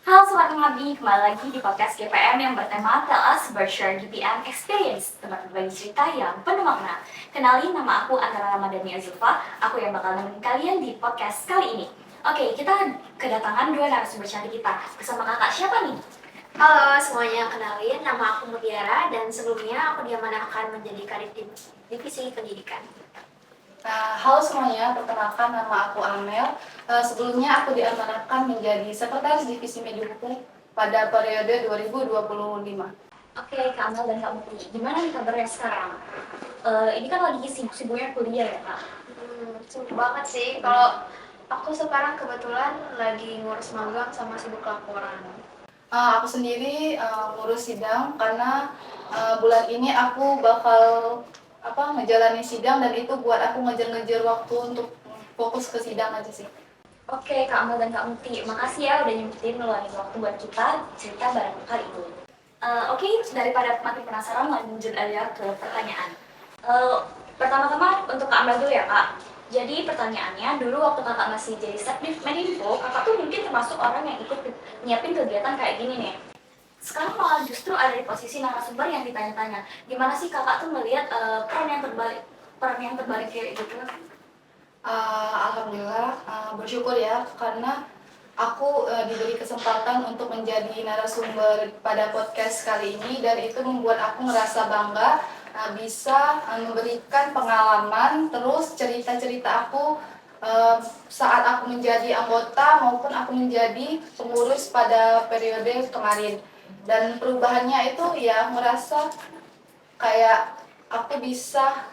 Halo Sobat Pengabdi, kembali lagi di podcast GPM yang bertema Tell Us Bershare GPM Experience, tempat berbagi cerita yang penuh makna. Kenalin, nama aku Antara Ramadhani Azulfa, aku yang bakal nemenin kalian di podcast kali ini. Oke, kita kedatangan dua narasumber cantik kita. Bersama kakak siapa nih? Halo semuanya, kenalin nama aku Mutiara dan sebelumnya aku diamanahkan menjadi kadit divisi pendidikan. Halo semuanya, perkenalkan nama aku Amel. Sebelumnya aku diamanahkan menjadi sekretaris divisi media hukum pada periode 2025. Oke, Kak Amel dan Kak Muti, gimana nih kabarnya sekarang? Ini kan lagi sibuk-sibuknya kuliah ya Kak? Sibuk banget sih, kalau aku sekarang kebetulan lagi ngurus magang sama sibuk laporan. Aku sendiri ngurus sidang karena bulan ini aku bakal ngejalani sidang dan itu buat aku ngejar-ngejar waktu untuk fokus ke sidang aja sih. Oke, Kak Amel dan Kak Muti, makasih ya udah nyempetin ngeluangin waktu buat kita cerita bareng kali ini. Oke, daripada makin penasaran, lanjut aja ke pertanyaan. Pertama-tama untuk Kak Amel dulu ya Kak. Jadi pertanyaannya, dulu waktu kakak masih jadi Sekdiv Medinfo, kakak tuh mungkin termasuk orang yang ikut nyiapin kegiatan kayak gini nih. Sekarang malah justru ada di posisi narasumber yang ditanya-tanya, gimana sih kakak tuh melihat peran yang terbalik kayak gitu? Alhamdulillah, bersyukur ya karena aku diberi kesempatan untuk menjadi narasumber pada podcast kali ini dan itu membuat aku merasa bangga bisa memberikan pengalaman terus cerita-cerita aku saat aku menjadi anggota maupun aku menjadi pengurus pada periode kemarin. Dan perubahannya itu ya merasa kayak aku bisa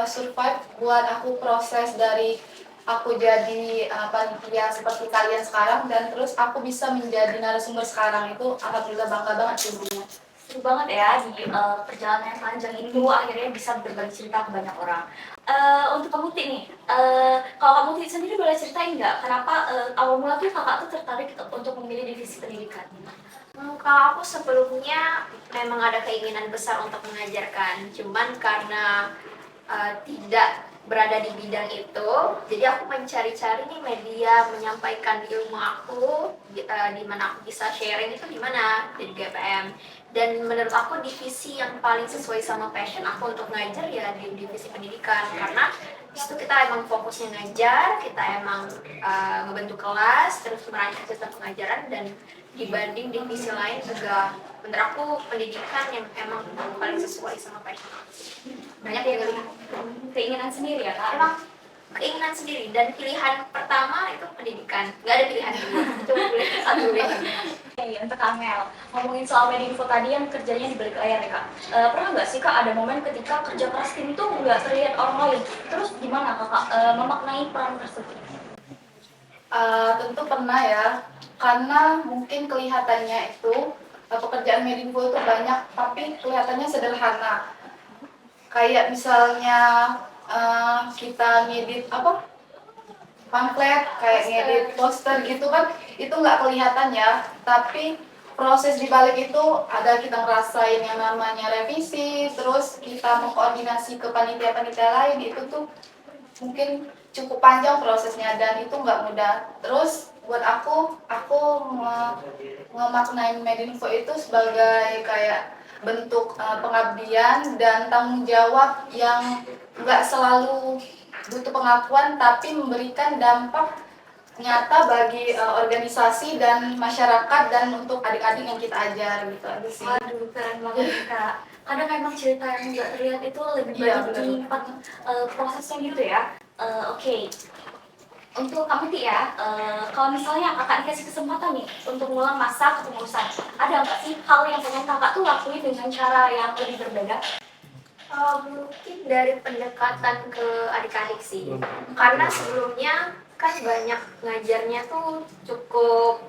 survive buat aku proses dari aku jadi panitia seperti kalian sekarang dan terus aku bisa menjadi narasumber sekarang itu alhamdulillah bangga banget ibunya. Seru banget ya di perjalanan yang panjang itu akhirnya bisa berbagi cerita ke banyak orang. Untuk Kak Muti nih, kalau Kak Muti sendiri boleh ceritain nggak kenapa awal mula tuh kakak tuh tertarik untuk memilih divisi pendidikan? Kalau aku sebelumnya memang ada keinginan besar untuk mengajarkan, cuman karena tidak berada di bidang itu, jadi aku mencari-cari nih media menyampaikan ilmu aku, di mana aku bisa sharing itu di mana di GPM. Dan menurut aku divisi yang paling sesuai sama passion aku untuk ngajar ya di divisi pendidikan, karena disitu kita emang fokusnya ngajar, kita emang ngebentuk kelas, terus merancang sistem pengajaran dan dibanding divisi lain juga menurut aku pendidikan yang emang paling sesuai sama passion aku. Banyak ya keinginan sendiri ya Kak? Emang keinginan sendiri dan pilihan pertama itu pendidikan, nggak ada pilihan kedua, cuma pilihan satu pilihan. Oke, untuk Kak Amel, ngomongin soal Medinfo tadi yang kerjanya di balik layar ya Kak. Pernah nggak sih Kak ada momen ketika kerja keras tim itu nggak terlihat orang lain? Terus gimana Kakak memaknai peran tersebut? Tentu pernah ya karena mungkin kelihatannya itu pekerjaan Medinfo itu banyak tapi kelihatannya sederhana. Kayak misalnya kita ngedit pamflet, kayak ngedit poster gitu kan, itu nggak kelihatan ya. Tapi proses di balik itu ada kita ngerasain yang namanya revisi, terus kita mengkoordinasi ke panitia-panitia lain, itu tuh mungkin cukup panjang prosesnya dan itu nggak mudah. Terus buat aku ngemaknain Medinfo itu sebagai kayak bentuk pengabdian dan tanggung jawab yang nggak selalu butuh pengakuan tapi memberikan dampak nyata bagi organisasi dan masyarakat dan untuk adik-adik yang kita ajar gitu aja sih. Waduh, keren banget nih, Kak. Kadang emang cerita yang nggak terlihat itu lebih Iya, banyak benar. menyimpan prosesnya gitu ya. Oke. Untuk kamu Ti ya, kalau misalnya kakak dikasih kesempatan nih untuk mengulang masa kepengurusan, ada nggak sih hal yang pengen kakak tuh lakuin dengan cara yang lebih berbeda? Mungkin dari pendekatan ke adik-adik sih, karena sebelumnya kan banyak ngajarnya tuh cukup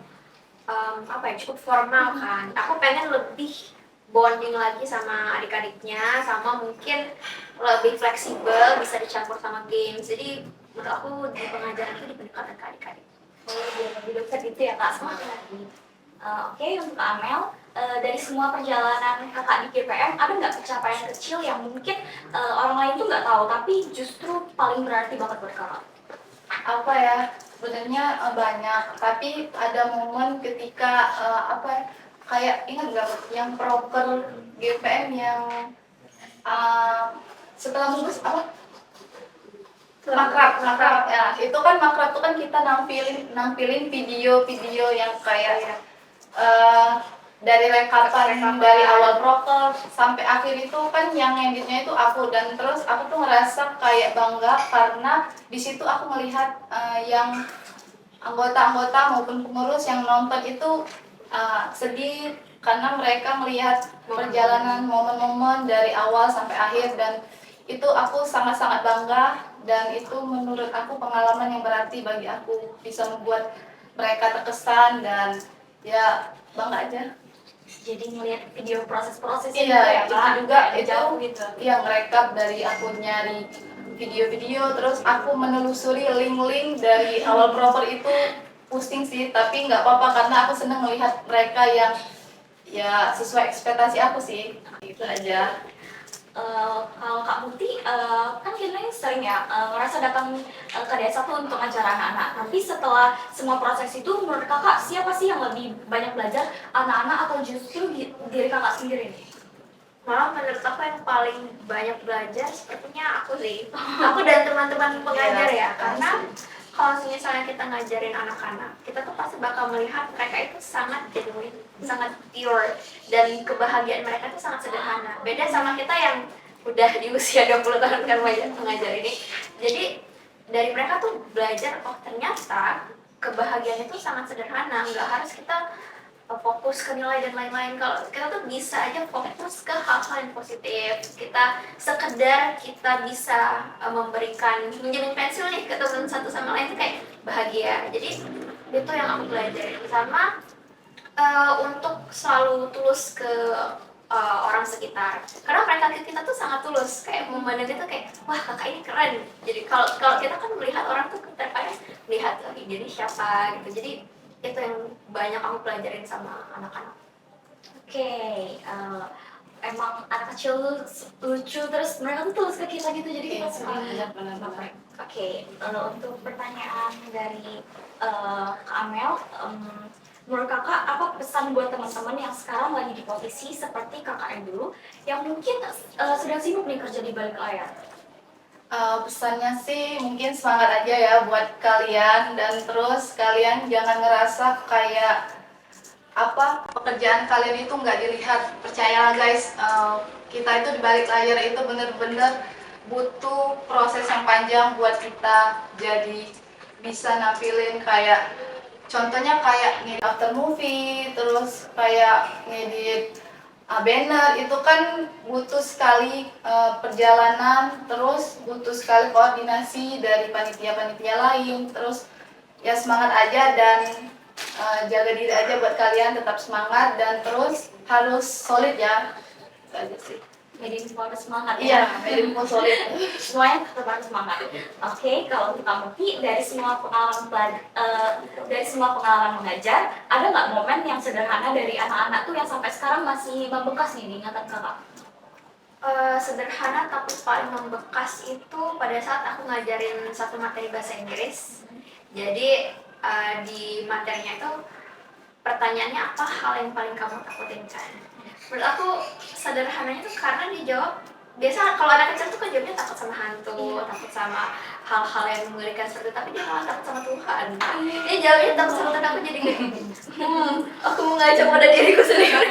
cukup formal kan. Aku pengen lebih bonding lagi sama adik-adiknya, sama mungkin lebih fleksibel, bisa dicampur sama games. Jadi menurut aku di pengajaran itu di pendekatan ke adik-adik. Oh, biar lebih dekat gitu ya kak sama adik. Oke, untuk Kak Amel, dari semua perjalanan kakak di GPM, ada nggak pencapaian kecil yang mungkin orang lain tuh nggak tahu, tapi justru paling berarti banget buat kakak? Apa ya, sebenarnya banyak, tapi ada momen ketika kayak ingat nggak yang proker GPM yang setelah lulus makrab ya, itu kan makrab itu kan kita nampilin video-video yang kayak dari rekapan dari awal proker sampai akhir itu kan yang editnya itu aku, dan terus aku tuh ngerasa kayak bangga karena di situ aku melihat yang anggota-anggota maupun pengurus yang nonton itu sedih karena mereka melihat perjalanan momen-momen dari awal sampai akhir, dan itu aku sangat-sangat bangga, dan itu menurut aku pengalaman yang berarti bagi aku, bisa membuat mereka terkesan dan ya bangga aja. Jadi ngeliat video proses-prosesnya Iya, ya, itu Kak? juga Kayak itu jauh gitu. yang rekap dari aku nyari video-video, terus aku menelusuri link-link dari awal proper itu pusing sih, tapi nggak apa-apa karena aku seneng melihat mereka yang ya sesuai ekspektasi aku sih, itu aja. Kalau Kak Muti, kan kita ini sering ya ngerasa datang ke desa tuh untuk acara anak-anak. Tapi setelah semua proses itu, menurut Kakak siapa sih yang lebih banyak belajar, anak-anak atau justru diri Kakak sendiri nih? Malah menurut aku yang paling banyak belajar sepertinya aku sih. Aku dan teman-teman pengajar ya, karena kalau misalnya kita ngajarin anak-anak, kita tuh pasti bakal melihat mereka itu sangat genuine, sangat pure, dan kebahagiaan mereka itu sangat sederhana. Beda sama kita yang udah di usia 20 tahun kan mengajar ini. Jadi dari mereka tuh belajar, oh ternyata kebahagiaan itu sangat sederhana, nggak harus kita fokus ke nilai dan lain-lain. Kalau kita tuh bisa aja fokus ke hal-hal yang positif, kita sekedar kita bisa memberikan, minjemin pensil nih ke teman satu sama lain itu kayak bahagia. Jadi itu yang aku pelajari. Sama untuk selalu tulus ke orang sekitar, karena mereka kita tuh sangat tulus, kayak memandang itu kayak wah kakak ini keren. Jadi kalau kita kan melihat orang tuh terkadang melihat dia ini siapa gitu. Jadi itu yang banyak aku pelajarin sama anak-anak. Oke, emang anak kecil lucu, terus mereka tuh tulus ke kita gitu, jadi kita suka. Oke, untuk pertanyaan dari Kak Amel, menurut kakak apa pesan buat teman-teman yang sekarang lagi di posisi seperti kakak dulu, yang mungkin sedang sibuk nih kerja di balik layar? Pesannya sih mungkin semangat aja ya buat kalian, dan terus kalian jangan ngerasa kayak pekerjaan kalian itu nggak dilihat. Percayalah guys, kita itu di balik layar itu bener-bener butuh proses yang panjang buat kita jadi bisa nampilin, kayak contohnya kayak ngedit after movie, terus kayak ngedit banner, itu kan butuh sekali perjalanan, terus butuh sekali koordinasi dari panitia-panitia lain. Terus ya semangat aja, dan jaga diri aja buat kalian, tetap semangat, dan terus harus solid ya. Itu aja sih. Jadi semua harus semangat ya. Iya, medimpo solid. Semuanya tetap harus semangat. Oke, kalau untuk Kak Muti, dari semua pengalaman mengajar, ada nggak momen yang sederhana dari anak-anak tuh yang sampai sekarang masih membekas nih di ingatan kakak? Sederhana tapi paling membekas itu pada saat aku ngajarin satu materi bahasa Inggris. Jadi di materinya itu pertanyaannya apa hal yang paling kamu takutin kan? Menurut aku sederhananya tuh karena dijawab, biasa kalau anak kecil tuh kan jawabnya takut sama hantu, takut sama hal-hal yang mengerikan seperti itu, tapi dia malah takut sama Tuhan. Dia jawabnya takut sama Tuhan, aku jadi kayak aku mengajak pada diriku sendiri.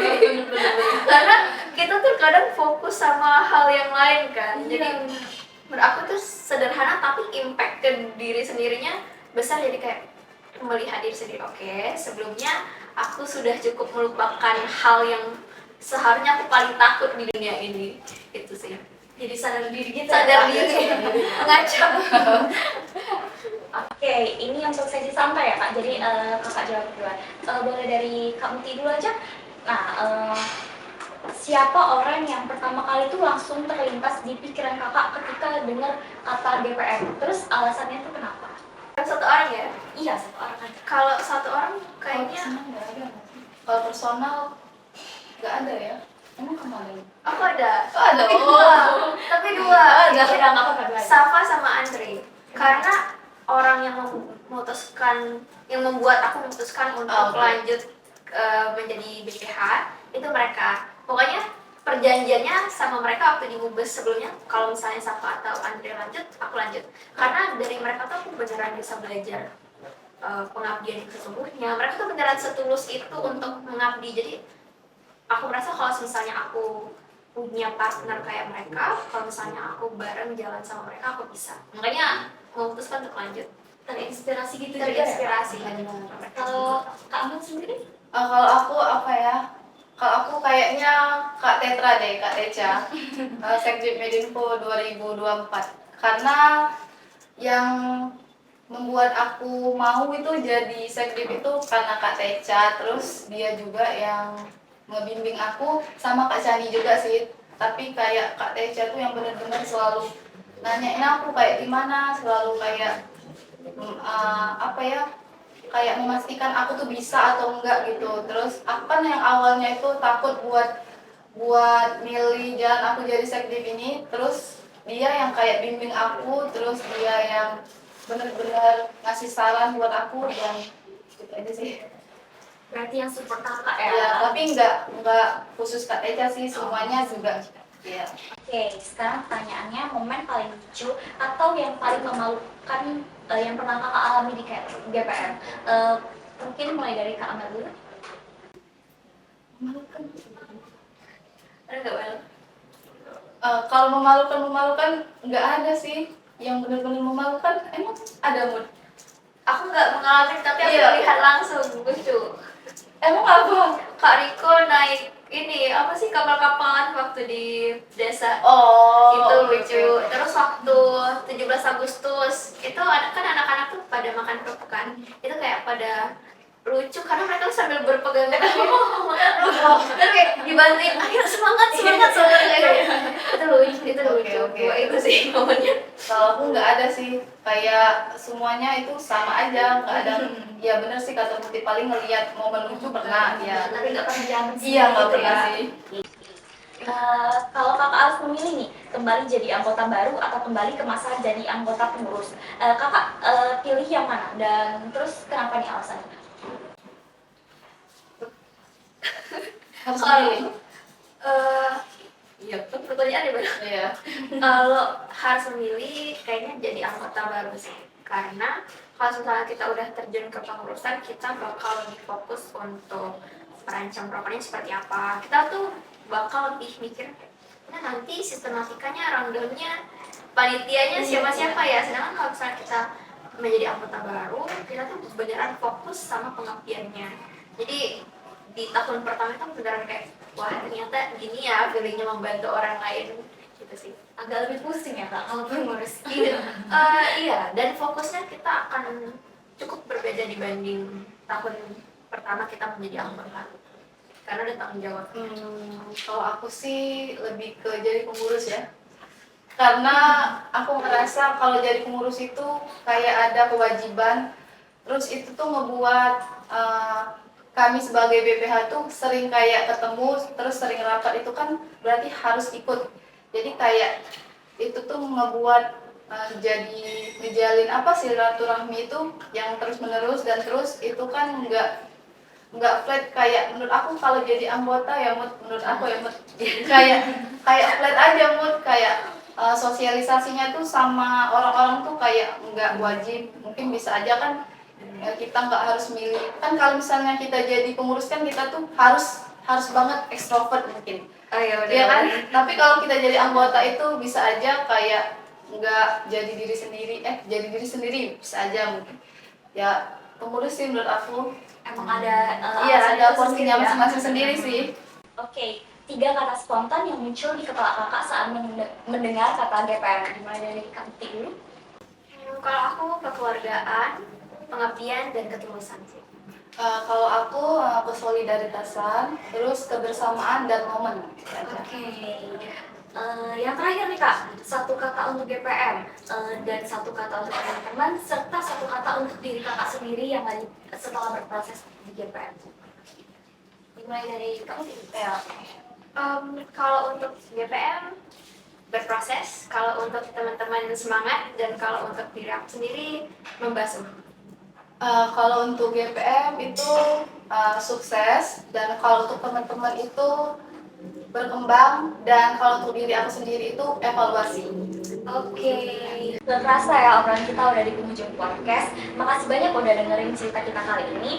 Karena kita tuh kadang fokus sama hal yang lain kan. Jadi menurut aku tuh sederhana tapi impact ke diri sendirinya besar, jadi kayak melihat diri sendiri, oke, sebelumnya aku sudah cukup melupakan hal yang seharusnya aku paling takut di dunia ini. Itu sih. Jadi sadar diri gitu. Sadar diri. Ngaco. Oke, ini untuk sesi santai ya Kak. Jadi kakak jawab duluan. Boleh dari Kak Muti dulu aja. Nah, siapa orang yang pertama kali itu langsung terlintas di pikiran kakak ketika dengar kata DPR? Terus alasannya itu kenapa? Satu orang ya? Iya, satu orang aja. Kalau satu orang kayaknya nggak ada. Kalau personal nggak ada ya. Emang kamu ada? aku ada. Oh, ada. Tapi dua. Tapi dua. Nggak apa-apa dua aja. Safa sama Andre. Karena orang yang membuat aku memutuskan untuk lanjut menjadi BPH itu mereka. Pokoknya perjanjiannya sama mereka waktu di Mubes sebelumnya, kalau misalnya Safa atau Andre lanjut, aku lanjut. Karena dari mereka tuh aku beneran bisa belajar pengabdian yang sesungguhnya. Mereka tuh beneran setulus itu untuk mengabdi. Jadi aku merasa kalau misalnya aku punya partner kayak mereka, kalau misalnya aku bareng jalan sama mereka, aku bisa. Makanya memutuskan untuk lanjut. Terinspirasi gitu juga ya? Terinspirasi. Kalau Kak Aman sendiri? Kalau aku apa ya? Kalau aku kayaknya Kak Tetra deh, Kak Teca. Sekdip Medinfo 2024. Karena yang membuat aku mau itu jadi sekdip itu karena Kak Teca, terus dia juga yang ngebimbing aku, sama Kak Chani juga sih. Tapi kayak Kak Teca tuh yang benar-benar selalu nanyain aku kayak gimana, selalu kayak apa ya, kayak memastikan aku tuh bisa atau enggak gitu. Terus aku kan yang awalnya itu takut buat milih jalan aku jadi sekdip ini, terus dia yang kayak bimbing aku, terus dia yang bener-bener ngasih saran buat aku, dan gitu aja sih. Berarti yang support kakak ya? Ya, tapi enggak khusus Kak Teca sih, semuanya juga. Iya. Oke, sekarang pertanyaannya, momen paling lucu atau yang paling memalukan yang pernah kakak alami di GPM. Mungkin mulai dari Kak Amel dulu. Memalukan. Ada nggak, Wel? Kalau memalukan nggak ada sih. Yang benar-benar memalukan emang ada, Mut? Aku nggak mengalami, tapi aku lihat langsung, lucu. Emang apa? Kak Riko naik ini apa sih, kapal-kapalan waktu di desa. Itu lucu. Okay. Terus waktu 17 Agustus itu kan anak-anak tuh pada makan kerupuk kan, itu kayak pada lucu karena mereka tuh sambil berpegangan dan kayak dibantuin, ayo semangat itu lucu. Oke. Itu sih momennya. Kalau aku nggak ada sih, kayak semuanya itu sama aja, nggak ada. Ya bener sih kata Putih, paling ngelihat momen lucu pernah ya. Tapi nggak pernah jalan sendiri Iya, nggak gitu pernah ya? sih. Kalau kakak harus memilih nih, kembali jadi anggota baru atau kembali ke masa jadi anggota pengurus, kakak pilih yang mana dan terus kenapa nih alasannya? Harus Kalau pilih. iya, pertanyaan ya, Bang. Iya. Kalau harus memilih, kayaknya jadi anggota baru sih. Karena kalau misalnya kita udah terjun ke pengurusan, kita bakal lebih fokus untuk merancang programnya seperti apa. Kita tuh bakal lebih mikir, nah nanti sistematikanya, rundown-nya, panitianya siapa-siapa ya. Sedangkan kalau misalnya kita menjadi anggota baru, kita tuh beneran fokus sama pengabdiannya. Jadi di tahun pertama itu beneran kayak, wah ternyata gini ya feelingnya membantu orang lain gitu sih. Agak lebih pusing ya kak kalau pengurus. Iya, dan fokusnya kita akan cukup berbeda dibanding tahun pertama kita menjadi anggota, karena ada tanggung jawab. Kalau aku sih lebih ke jadi pengurus ya. Karena aku merasa kalau jadi pengurus itu kayak ada kewajiban, terus itu tuh ngebuat kami sebagai BPH tuh sering kayak ketemu, terus sering rapat, itu kan berarti harus ikut. Jadi kayak itu tuh ngebuat jadi ngejalin apa silaturahmi itu yang terus menerus, dan terus itu kan nggak flat kayak menurut aku. Kalau jadi anggota ya menurut aku ya kayak flat aja, kayak sosialisasinya tuh sama orang-orang tuh kayak nggak wajib, mungkin bisa aja kan. Kita nggak harus milih kan. Kalau misalnya kita jadi pengurus kan kita tuh harus banget ekstrovert mungkin. Iya kan? Tapi kalau kita jadi anggota itu bisa aja kayak nggak jadi diri sendiri, jadi diri sendiri bisa aja mungkin. Ya pengurus sih menurut aku Emang ada iya, ada alasan porsinya tersendiri ya? masing-masing sendiri sih. Oke, 3 kata spontan yang muncul di kepala kakak saat mendengar kata GPM. Dimulai dari Kak Putih dulu. Kalau aku kekeluargaan, pengabdian, dan ketulusan sih. Kalau aku kesolidaritasan, terus kebersamaan dan momen. Oke. Yang terakhir nih kak, 1 kata untuk GPM dan 1 kata untuk teman-teman, serta 1 kata untuk diri kakak sendiri yang lagi setelah berproses di GPM. Dimulai dari kamu sih. Kalau untuk GPM berproses, kalau untuk teman-teman semangat, dan kalau untuk diri aku sendiri membasuh. Kalau untuk GPM itu sukses, dan kalau untuk teman-teman itu berkembang, dan kalau untuk diri aku sendiri itu evaluasi. Oke. Gak kerasa ya obrolan kita udah di penghujung podcast. Makasih banyak udah dengerin cerita kita kali ini.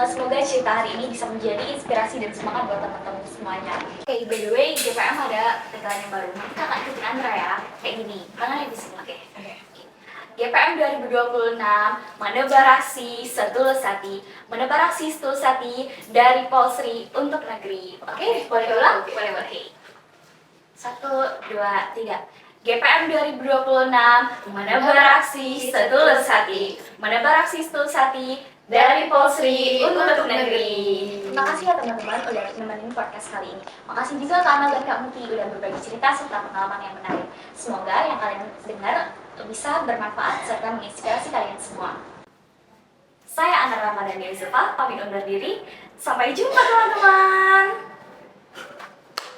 Semoga cerita hari ini bisa menjadi inspirasi dan semangat buat teman-teman semuanya. Oke, by the way, GPM ada tagline yang baru. Nanti kakak ikutin Andra ya. Kayak gini. Tangannya di sini. Oke. GPM 2026 menebar aksi setulus hati, menebar aksi setulus hati dari Polsri untuk negeri. Oke, boleh ulang? Boleh. 1, 2, 3. GPM 2026 menebar aksi setulus hati, menebar aksi setulus hati dari Polsri untuk negeri. Terima kasih ya teman-teman udah nemenin podcast kali ini. Makasih juga Kak Amel dan Kak Muti udah berbagi cerita serta pengalaman yang menarik. Semoga yang kalian dengar bisa bermanfaat serta menginspirasi kalian semua. Saya Anna Ramadhani Yusufa, pamit undur diri. Sampai jumpa teman-teman.